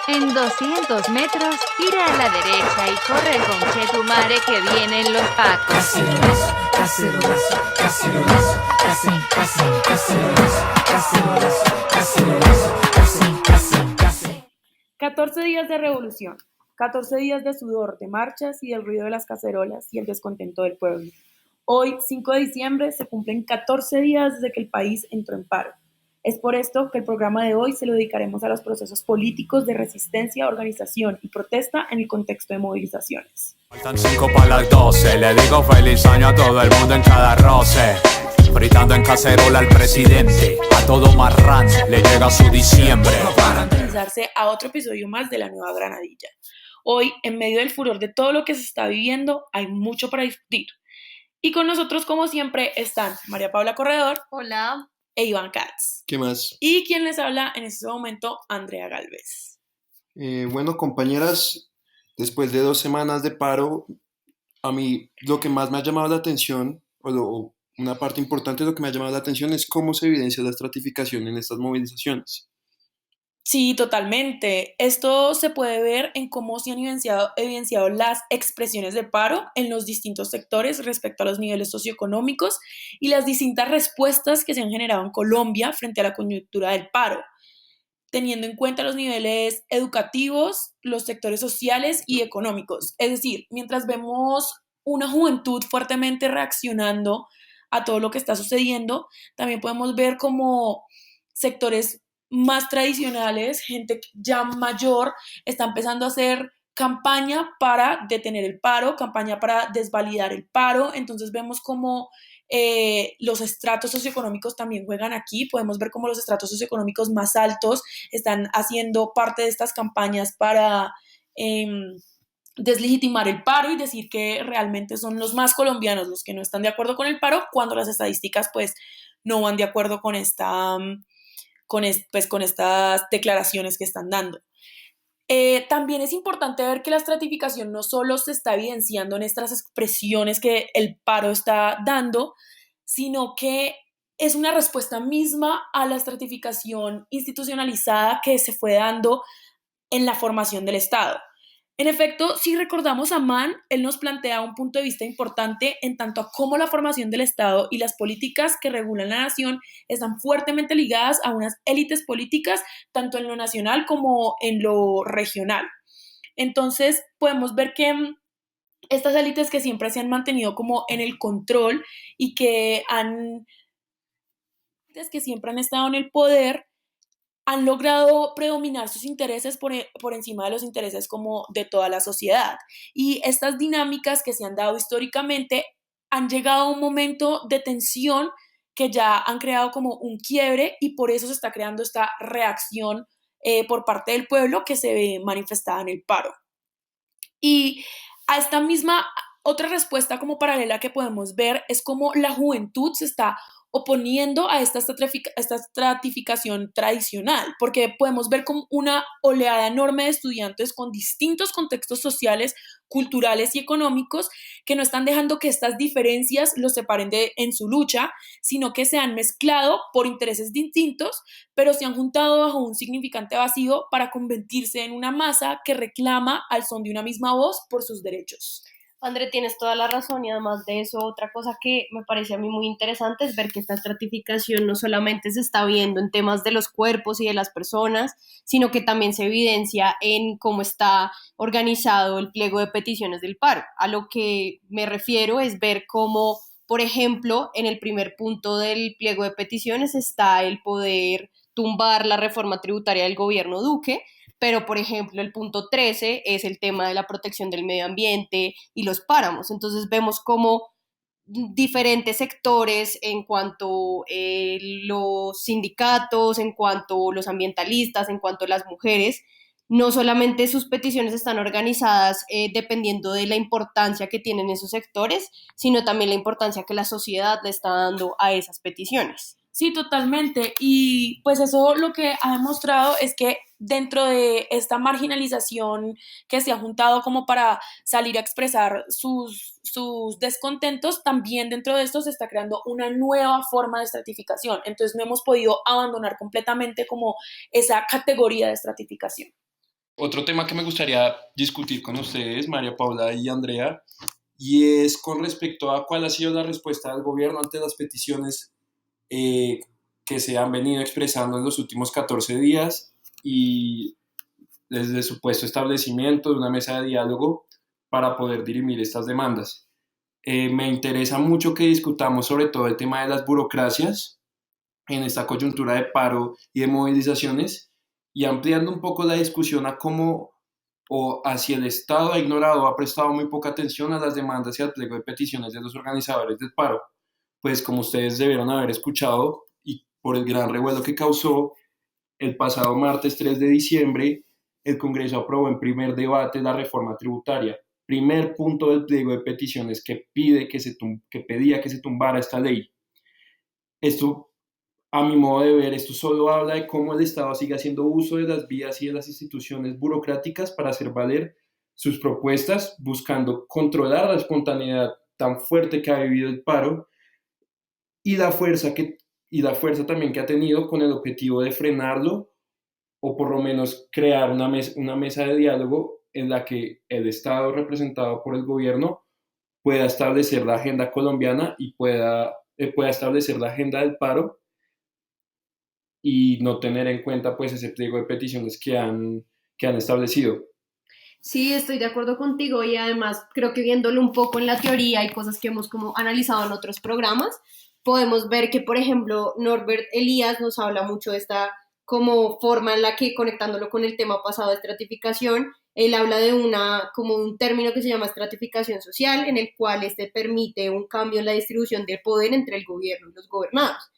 En 200 metros, gira a la derecha y corre con Chetumare que vienen los pacos. Cacerolazo, cacerolazo, cacerolazo, cacerolazo, cacerolazo, cacerolazo. 14 días de revolución, 14 días de sudor, de marchas y del ruido de las cacerolas y el descontento del pueblo. Hoy, 5 de diciembre, se cumplen 14 días desde que el país entró en paro. Es por esto que el programa de hoy se lo dedicaremos a los procesos políticos de resistencia, organización y protesta en el contexto de movilizaciones. Faltan 5 para las 12, le digo feliz año a todo el mundo en cada roce. Fritando en cacerola al presidente, a todo marrán le llega su diciembre. Comenzarse a otro episodio más de La Nueva Granadilla. Hoy, en medio del furor de todo lo que se está viviendo, hay mucho para discutir. Y con nosotros, como siempre, están María Paula Corredor. Hola. E Iván Katz. ¿Qué más? Y quien les habla en este momento, Andrea Galvez. Bueno, compañeras, después de 2 semanas de paro, a mí lo que más me ha llamado la atención, o una parte importante de lo que me ha llamado la atención es cómo se evidencia la estratificación en estas movilizaciones. Sí, totalmente. Esto se puede ver en cómo se han evidenciado las expresiones de paro en los distintos sectores respecto a los niveles socioeconómicos y las distintas respuestas que se han generado en Colombia frente a la coyuntura del paro, teniendo en cuenta los niveles educativos, los sectores sociales y económicos. Es decir, mientras vemos una juventud fuertemente reaccionando a todo lo que está sucediendo, también podemos ver como sectores más tradicionales, gente ya mayor, está empezando a hacer campaña para detener el paro, campaña para desvalidar el paro. Entonces vemos como los estratos socioeconómicos también juegan aquí. Podemos ver cómo los estratos socioeconómicos más altos están haciendo parte de estas campañas para deslegitimar el paro y decir que realmente son los más colombianos los que no están de acuerdo con el paro, cuando las estadísticas pues no van de acuerdo con con estas declaraciones que están dando. También es importante ver que la estratificación no solo se está evidenciando en estas expresiones que el paro está dando, sino que es una respuesta misma a la estratificación institucionalizada que se fue dando en la formación del Estado. En efecto, si recordamos a Mann, él nos plantea un punto de vista importante en tanto a cómo la formación del Estado y las políticas que regulan la nación están fuertemente ligadas a unas élites políticas, tanto en lo nacional como en lo regional. Entonces, podemos ver que estas élites que siempre se han mantenido como en el control y que siempre han estado en el poder, han logrado predominar sus intereses por encima de los intereses como de toda la sociedad. Y estas dinámicas que se han dado históricamente han llegado a un momento de tensión que ya han creado como un quiebre, y por eso se está creando esta reacción por parte del pueblo que se ve manifestada en el paro. Y a esta misma otra respuesta como paralela que podemos ver es cómo la juventud se está oponiendo a esta estratificación tradicional, porque podemos ver como una oleada enorme de estudiantes con distintos contextos sociales, culturales y económicos que no están dejando que estas diferencias los separen en su lucha, sino que se han mezclado por intereses distintos, pero se han juntado bajo un significante vacío para convertirse en una masa que reclama al son de una misma voz por sus derechos. André, tienes toda la razón, y además de eso, otra cosa que me parece a mí muy interesante es ver que esta estratificación no solamente se está viendo en temas de los cuerpos y de las personas, sino que también se evidencia en cómo está organizado el pliego de peticiones del paro. A lo que me refiero es ver cómo, por ejemplo, en el primer punto del pliego de peticiones está el poder tumbar la reforma tributaria del gobierno Duque, pero por ejemplo el punto 13 es el tema de la protección del medio ambiente y los páramos. Entonces vemos cómo diferentes sectores en cuanto los sindicatos, en cuanto los ambientalistas, en cuanto las mujeres, no solamente sus peticiones están organizadas dependiendo de la importancia que tienen esos sectores, sino también la importancia que la sociedad le está dando a esas peticiones. Sí, totalmente. Y pues eso lo que ha demostrado es que dentro de esta marginalización que se ha juntado como para salir a expresar sus descontentos, también dentro de esto se está creando una nueva forma de estratificación. Entonces no hemos podido abandonar completamente como esa categoría de estratificación. Otro tema que me gustaría discutir con ustedes, María Paula y Andrea, y es con respecto a cuál ha sido la respuesta del gobierno ante las peticiones eh, que se han venido expresando en los últimos 14 días y desde su supuesto establecimiento de una mesa de diálogo para poder dirimir estas demandas. Me interesa mucho que discutamos sobre todo el tema de las burocracias en esta coyuntura de paro y de movilizaciones y ampliando un poco la discusión a cómo o hacia el Estado ha ignorado o ha prestado muy poca atención a las demandas y al pliego de peticiones de los organizadores del paro. Pues como ustedes debieron haber escuchado y por el gran revuelo que causó, el pasado martes 3 de diciembre, el Congreso aprobó en primer debate la reforma tributaria. Primer punto del pliego de peticiones que pedía que se tumbara esta ley. Esto, a mi modo de ver, esto solo habla de cómo el Estado sigue haciendo uso de las vías y de las instituciones burocráticas para hacer valer sus propuestas, buscando controlar la espontaneidad tan fuerte que ha vivido el paro y la fuerza también que ha tenido con el objetivo de frenarlo o por lo menos crear una mesa de diálogo en la que el Estado representado por el gobierno pueda establecer la agenda colombiana y pueda establecer la agenda del paro y no tener en cuenta pues ese pliego de peticiones que han establecido. Sí, estoy de acuerdo contigo y además creo que viéndolo un poco en la teoría y cosas que hemos como analizado en otros programas, podemos ver que, por ejemplo, Norbert Elías nos habla mucho de esta como forma en la que, conectándolo con el tema pasado de estratificación, él habla de como un término que se llama estratificación social, en el cual este permite un cambio en la distribución del poder entre el gobierno y los gobernados.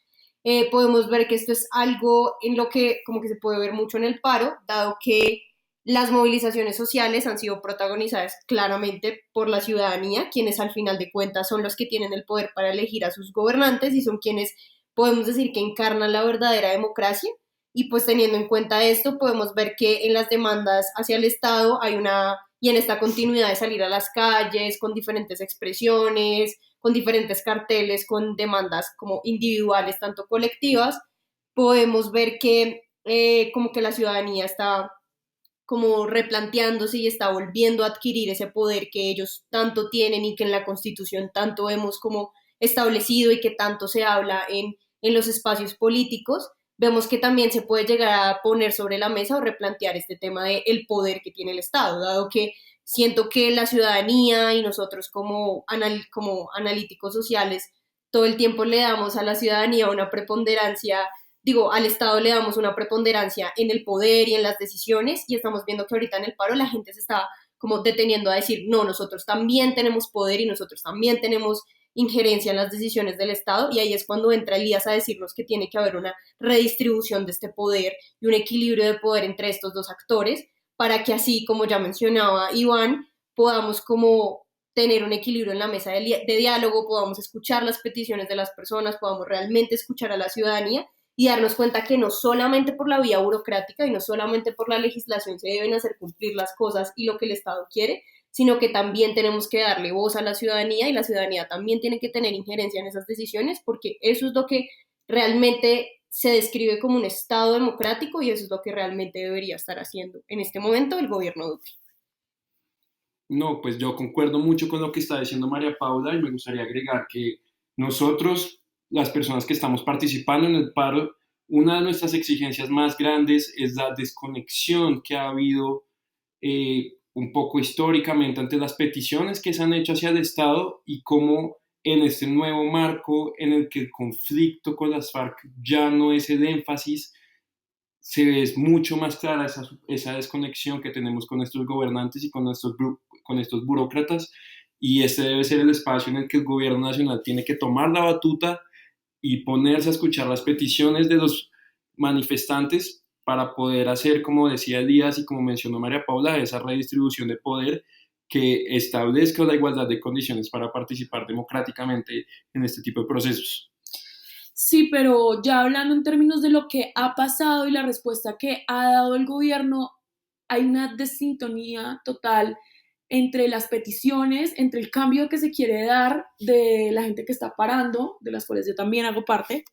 Podemos ver que esto es algo en lo que como que se puede ver mucho en el paro, dado que las movilizaciones sociales han sido protagonizadas claramente por la ciudadanía, quienes al final de cuentas son los que tienen el poder para elegir a sus gobernantes y son quienes podemos decir que encarnan la verdadera democracia. Y pues teniendo en cuenta esto, podemos ver que en las demandas hacia el Estado y en esta continuidad de salir a las calles con diferentes expresiones, con diferentes carteles, con demandas como individuales, tanto colectivas, podemos ver que como que la ciudadanía está como replanteándose y está volviendo a adquirir ese poder que ellos tanto tienen y que en la Constitución tanto hemos como establecido y que tanto se habla en los espacios políticos. Vemos que también se puede llegar a poner sobre la mesa o replantear este tema del poder que tiene el Estado, dado que siento que la ciudadanía y nosotros como analíticos sociales todo el tiempo le damos a la ciudadanía una preponderancia, digo, al Estado le damos una preponderancia en el poder y en las decisiones y estamos viendo que ahorita en el paro la gente se está como deteniendo a decir, no, nosotros también tenemos poder y nosotros también tenemos injerencia en las decisiones del Estado y ahí es cuando entra Elías a decirnos que tiene que haber una redistribución de este poder y un equilibrio de poder entre estos dos actores para que así, como ya mencionaba Iván, podamos como tener un equilibrio en la mesa de diálogo, podamos escuchar las peticiones de las personas, podamos realmente escuchar a la ciudadanía y darnos cuenta que no solamente por la vía burocrática y no solamente por la legislación se deben hacer cumplir las cosas y lo que el Estado quiere, sino que también tenemos que darle voz a la ciudadanía y la ciudadanía también tiene que tener injerencia en esas decisiones porque eso es lo que realmente se describe como un Estado democrático y eso es lo que realmente debería estar haciendo en este momento el gobierno Duque. No, pues yo concuerdo mucho con lo que está diciendo María Paula y me gustaría agregar que nosotros, las personas que estamos participando en el paro, una de nuestras exigencias más grandes es la desconexión que ha habido un poco históricamente ante las peticiones que se han hecho hacia el Estado y cómo en este nuevo marco en el que el conflicto con las FARC ya no es el énfasis, se ve mucho más clara esa desconexión que tenemos con nuestros gobernantes y con estos burócratas y este debe ser el espacio en el que el gobierno nacional tiene que tomar la batuta y ponerse a escuchar las peticiones de los manifestantes para poder hacer, como decía Elías y como mencionó María Paula, esa redistribución de poder que establezca la igualdad de condiciones para participar democráticamente en este tipo de procesos. Sí, pero ya hablando en términos de lo que ha pasado y la respuesta que ha dado el gobierno, hay una desintonía total entre las peticiones, entre el cambio que se quiere dar de la gente que está parando, de las cuales yo también hago parte,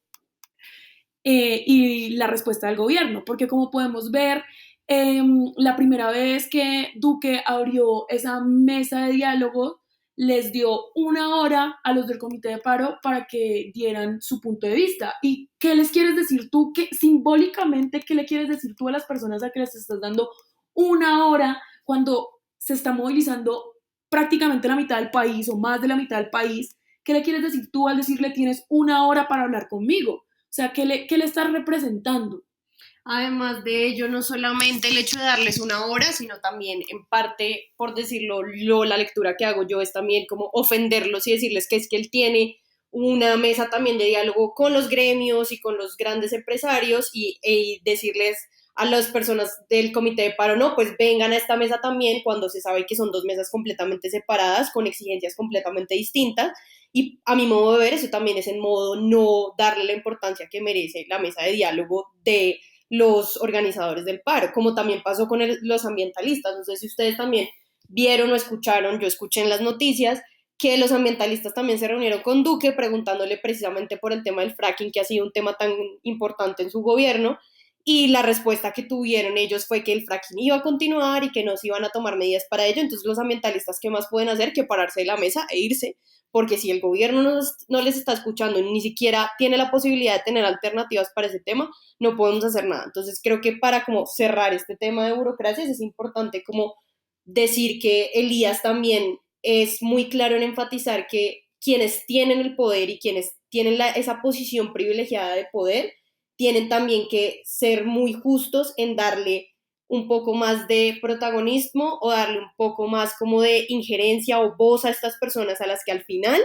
y la respuesta del gobierno, porque como podemos ver, La primera vez que Duque abrió esa mesa de diálogo, les dio 1 hora a los del comité de paro para que dieran su punto de vista. ¿Y qué les quieres decir tú? ¿Qué, simbólicamente, qué le quieres decir tú a las personas a que les estás dando 1 hora cuando se está movilizando prácticamente la mitad del país o más de la mitad del país? ¿Qué le quieres decir tú al decirle tienes 1 hora para hablar conmigo? O sea, qué le estás representando? Además de ello, no solamente el hecho de darles 1 hora, sino también en parte, por decirlo, la lectura que hago yo es también como ofenderlos y decirles que es que él tiene una mesa también de diálogo con los gremios y con los grandes empresarios y decirles a las personas del comité de paro, no, pues vengan a esta mesa también cuando se sabe que son dos mesas completamente separadas, con exigencias completamente distintas. Y a mi modo de ver, eso también es en modo no darle la importancia que merece la mesa de diálogo de los organizadores del paro, como también pasó con los ambientalistas. No sé si ustedes también vieron o escucharon, yo escuché en las noticias que los ambientalistas también se reunieron con Duque preguntándole precisamente por el tema del fracking, que ha sido un tema tan importante en su gobierno, y la respuesta que tuvieron ellos fue que el fracking iba a continuar y que no se iban a tomar medidas para ello. Entonces los ambientalistas, ¿qué más pueden hacer que pararse de la mesa e irse? Porque si el gobierno no les está escuchando, ni siquiera tiene la posibilidad de tener alternativas para ese tema, no podemos hacer nada. Entonces creo que para como cerrar este tema de burocracias es importante como decir que Elías también es muy claro en enfatizar que quienes tienen el poder y quienes tienen esa posición privilegiada de poder tienen también que ser muy justos en darle un poco más de protagonismo o darle un poco más como de injerencia o voz a estas personas a las que al final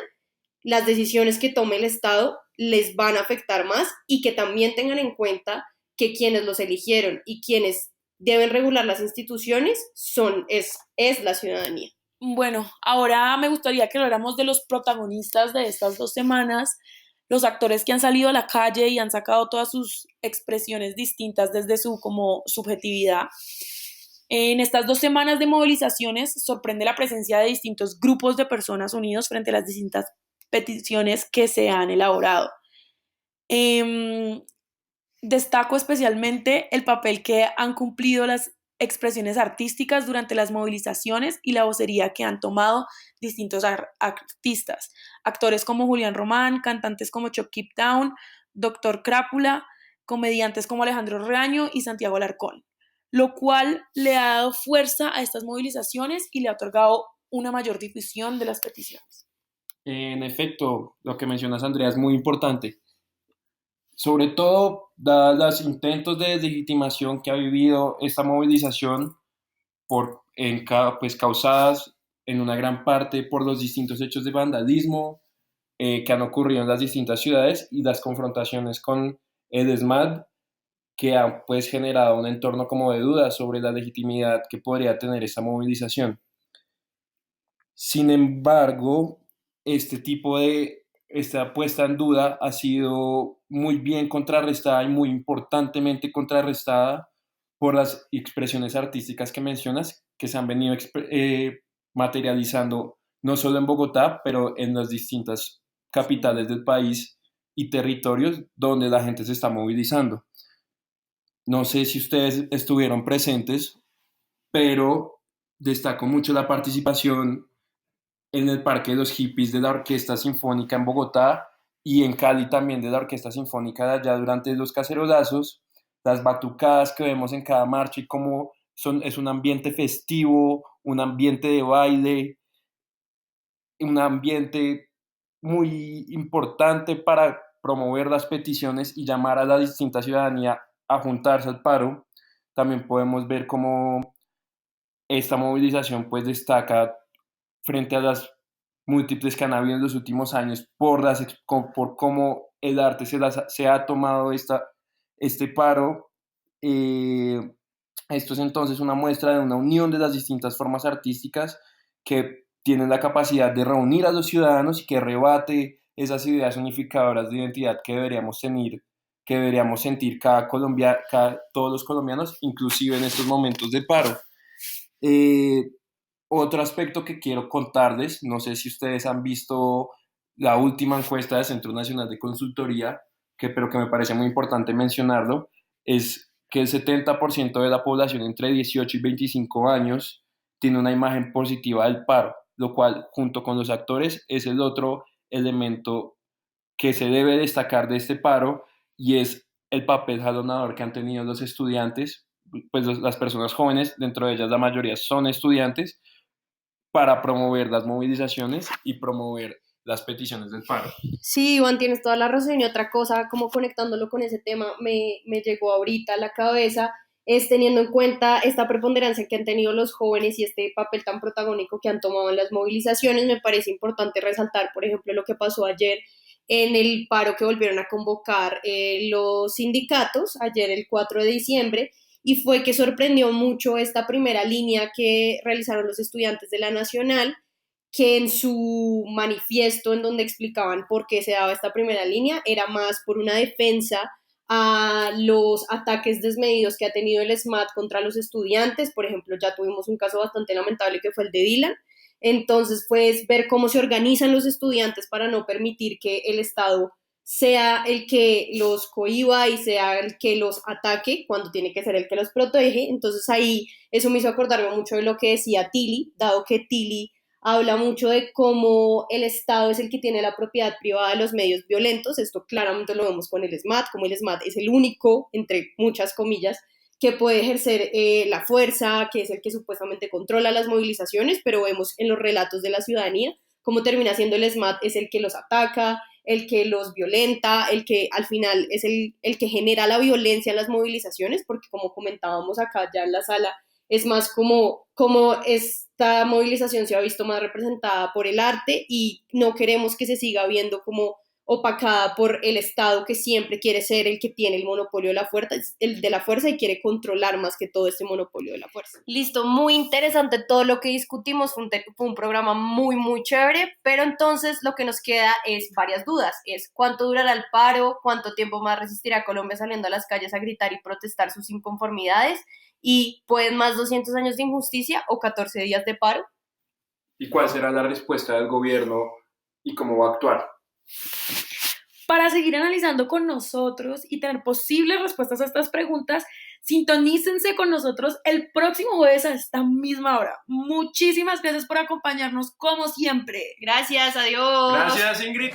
las decisiones que tome el Estado les van a afectar más y que también tengan en cuenta que quienes los eligieron y quienes deben regular las instituciones es la ciudadanía. Bueno, ahora me gustaría que habláramos de los protagonistas de estas 2 semanas, los actores que han salido a la calle y han sacado todas sus expresiones distintas desde su como subjetividad. En estas 2 semanas de movilizaciones sorprende la presencia de distintos grupos de personas unidos frente a las distintas peticiones que se han elaborado. Em, Destaco especialmente el papel que han cumplido las expresiones artísticas durante las movilizaciones y la vocería que han tomado distintos artistas. Actores como Julián Román, cantantes como Chuck Keep Down, Doctor Crápula, comediantes como Alejandro Reaño y Santiago Alarcón, lo cual le ha dado fuerza a estas movilizaciones y le ha otorgado una mayor difusión de las peticiones. En efecto, lo que mencionas, Andrea, es muy importante. Sobre todo, dadas los intentos de deslegitimación que ha vivido esta movilización pues, causadas en una gran parte por los distintos hechos de vandalismo que han ocurrido en las distintas ciudades y las confrontaciones con el ESMAD que han pues generado un entorno como de dudas sobre la legitimidad que podría tener esta movilización. Sin embargo, esta puesta en duda ha sido muy bien contrarrestada y muy importantemente contrarrestada por las expresiones artísticas que mencionas, que se han venido materializando no solo en Bogotá, pero en las distintas capitales del país y territorios donde la gente se está movilizando. No sé si ustedes estuvieron presentes, pero destaco mucho la participación en el Parque de los Hippies de la Orquesta Sinfónica en Bogotá y en Cali también de la Orquesta Sinfónica de allá durante los cacerolazos, las batucadas que vemos en cada marcha y cómo es un ambiente festivo, un ambiente de baile, un ambiente muy importante para promover las peticiones y llamar a la distinta ciudadanía a juntarse al paro. También podemos ver cómo esta movilización pues destaca frente a las múltiples que han habido en los últimos años por cómo el arte se ha tomado este paro. Esto es entonces una muestra de una unión de las distintas formas artísticas que tienen la capacidad de reunir a los ciudadanos y que rebate esas ideas unificadoras de identidad que deberíamos tener, que deberíamos sentir todos los colombianos, inclusive en estos momentos de paro. Otro aspecto que quiero contarles, no sé si ustedes han visto la última encuesta del Centro Nacional de Consultoría, pero que me parece muy importante mencionarlo, es que el 70% de la población entre 18 y 25 años tiene una imagen positiva del paro, lo cual, junto con los actores, es el otro elemento que se debe destacar de este paro, y es el papel jalonador que han tenido los estudiantes, pues las personas jóvenes, dentro de ellas la mayoría son estudiantes, para promover las movilizaciones y promover las peticiones del paro. Sí, Iván, tienes toda la razón. Y otra cosa, como conectándolo con ese tema, me llegó ahorita a la cabeza, es teniendo en cuenta esta preponderancia que han tenido los jóvenes y este papel tan protagónico que han tomado en las movilizaciones. Me parece importante resaltar, por ejemplo, lo que pasó ayer en el paro que volvieron a convocar los sindicatos, ayer el 4 de diciembre, y fue que sorprendió mucho esta primera línea que realizaron los estudiantes de la Nacional, que en su manifiesto, en donde explicaban por qué se daba esta primera línea, era más por una defensa a los ataques desmedidos que ha tenido el SMAT contra los estudiantes. Por ejemplo, ya tuvimos un caso bastante lamentable que fue el de Dylan. Entonces, pues, ver cómo se organizan los estudiantes para no permitir que el Estado sea el que los cohíba y sea el que los ataque, cuando tiene que ser el que los protege. Entonces ahí eso me hizo acordarme mucho de lo que decía Tilly, dado que Tilly habla mucho de cómo el Estado es el que tiene la propiedad privada de los medios violentos. Esto claramente lo vemos con el SMAT, como el SMAT es el único, entre muchas comillas, que puede ejercer la fuerza, que es el que supuestamente controla las movilizaciones, pero vemos en los relatos de la ciudadanía cómo termina siendo el SMAT es el que los ataca, el que los violenta, el que al final es el que genera la violencia en las movilizaciones, porque como comentábamos acá ya en la sala, es más como esta movilización se ha visto más representada por el arte y no queremos que se siga viendo como opacada por el Estado, que siempre quiere ser el que tiene el monopolio de la fuerza y quiere controlar más que todo este monopolio de la fuerza. Listo, muy interesante todo lo que discutimos, fue un programa muy, muy chévere, pero entonces lo que nos queda es varias dudas, es cuánto durará el paro, cuánto tiempo más resistirá Colombia saliendo a las calles a gritar y protestar sus inconformidades, y ¿pueden más 200 años de injusticia o 14 días de paro? ¿Y cuál será la respuesta del gobierno y cómo va a actuar? Para seguir analizando con nosotros y tener posibles respuestas a estas preguntas, sintonícense con nosotros el próximo jueves a esta misma hora. Muchísimas gracias por acompañarnos como siempre. Gracias, adiós. Gracias, Ingrid.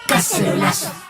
Cacerolazo.